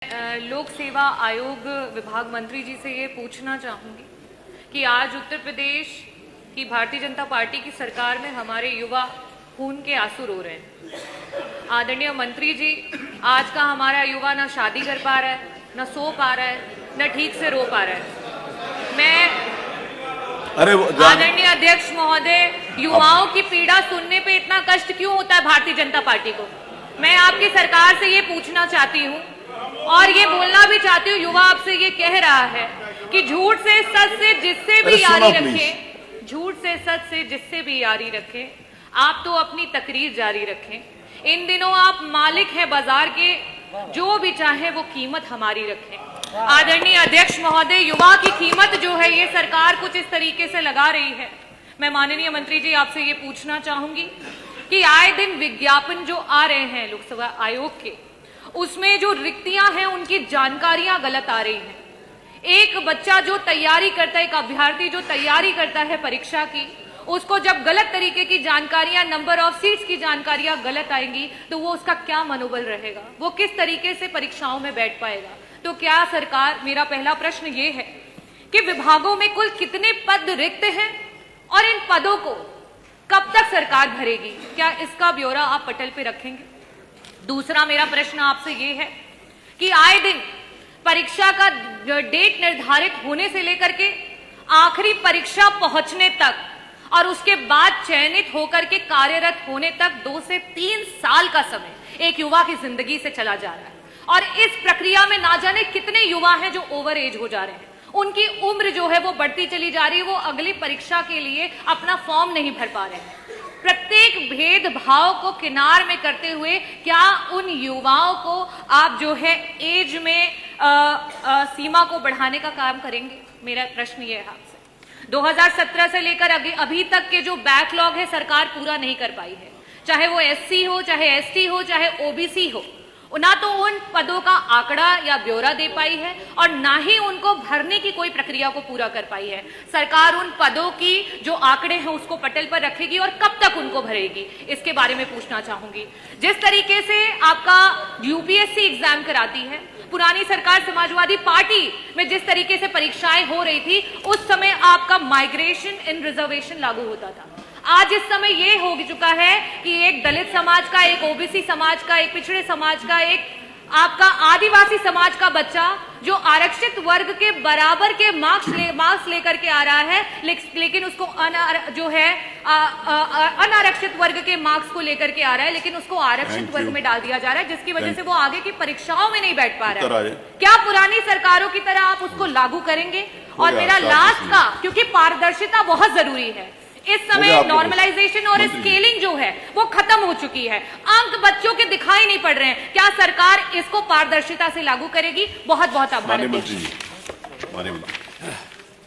लोक सेवा आयोग विभाग मंत्री जी से ये पूछना चाहूंगी कि आज उत्तर प्रदेश की भारतीय जनता पार्टी की सरकार में हमारे युवा खून के आंसू रो रहे हैं। आदरणीय मंत्री जी, आज का हमारा युवा ना शादी कर पा रहा है, न सो पा रहा है, न ठीक से रो पा रहा है। मैं आदरणीय अध्यक्ष महोदय, युवाओं की पीड़ा सुनने पे इतना कष्ट क्यों होता है भारतीय जनता पार्टी को? मैं आपकी सरकार से ये पूछना चाहती हूँ और ये बोलना भी चाहती हूँ, युवा आपसे ये कह रहा है कि झूठ से सच से जिससे भी यारी रखें, झूठ से सच से जिससे भी यारी रखें, आप तो अपनी तकरीर जारी रखें। इन दिनों आप मालिक हैं बाजार के, जो भी चाहे वो कीमत हमारी रखें। आदरणीय अध्यक्ष महोदय, युवा की कीमत जो है ये सरकार कुछ इस तरीके से लगा रही है। मैं माननीय मंत्री जी आपसे ये पूछना चाहूंगी कि आए दिन विज्ञापन जो आ रहे हैं लोकसभा आयोग के, उसमें जो रिक्तियां हैं उनकी जानकारियां गलत आ रही हैं। एक बच्चा जो तैयारी करता है, एक अभ्यर्थी जो तैयारी करता है परीक्षा की, उसको जब गलत तरीके की जानकारियां, नंबर ऑफ सीट्स की जानकारियां गलत आएंगी तो वो उसका क्या मनोबल रहेगा, वो किस तरीके से परीक्षाओं में बैठ पाएगा? तो क्या सरकार, मेरा पहला प्रश्न ये है कि विभागों में कुल कितने पद रिक्त हैं और इन पदों को कब तक सरकार भरेगी? क्या इसका ब्यौरा आप पटल पे रखेंगे? दूसरा मेरा प्रश्न आपसे ये है कि आए दिन परीक्षा का डेट निर्धारित होने से लेकर के आखिरी परीक्षा पहुंचने तक और उसके बाद चयनित होकर के कार्यरत होने तक 2 से 3 साल का समय एक युवा की जिंदगी से चला जा रहा है और इस प्रक्रिया में ना जाने कितने युवा हैं जो ओवर एज हो जा रहे हैं। उनकी उम्र जो है वो बढ़ती चली जा रही है, वो अगली परीक्षा के लिए अपना फॉर्म नहीं भर पा रहे हैं। प्रत्येक भेदभाव को किनार में करते हुए क्या उन युवाओं को आप जो है एज में सीमा को बढ़ाने का काम करेंगे? मेरा प्रश्न ये है आपसे। 2017 से लेकर अभी तक के जो बैकलॉग है सरकार पूरा नहीं कर पाई है, चाहे वो एससी हो, चाहे एसटी हो, चाहे ओबीसी हो। ना तो उन पदों का आंकड़ा या ब्यौरा दे पाई है और ना ही उनको भरने की कोई प्रक्रिया को पूरा कर पाई है। सरकार उन पदों की जो आंकड़े हैं उसको पटल पर रखेगी और कब तक उनको भरेगी, इसके बारे में पूछना चाहूंगी। जिस तरीके से आपका यूपीएससी एग्जाम कराती है, पुरानी सरकार समाजवादी पार्टी में जिस तरीके से परीक्षाएं हो रही थी, उस समय आपका माइग्रेशन इन रिजर्वेशन लागू होता था। आज इस समय ये हो चुका है कि एक दलित समाज का, एक ओबीसी समाज का, एक पिछड़े समाज का, एक आपका आदिवासी समाज का बच्चा जो आरक्षित वर्ग के बराबर के मार्क्स लेकर के आ रहा है, लेकिन उसको अनारक्षित वर्ग के मार्क्स को लेकर के आ रहा है, लेकिन उसको आरक्षित वर्ग में डाल दिया जा रहा है, जिसकी वजह से वो आगे की परीक्षाओं में नहीं बैठ पा रहा है। क्या पुरानी सरकारों की तरह आप उसको लागू करेंगे? और मेरा लास्ट का, क्योंकि पारदर्शिता बहुत जरूरी है, इस समय नॉर्मलाइजेशन और स्केलिंग जो है वो खत्म हो चुकी है, अंक बच्चों के दिखाई नहीं पड़ रहे हैं। क्या सरकार इसको पारदर्शिता से लागू करेगी? बहुत बहुत आभार।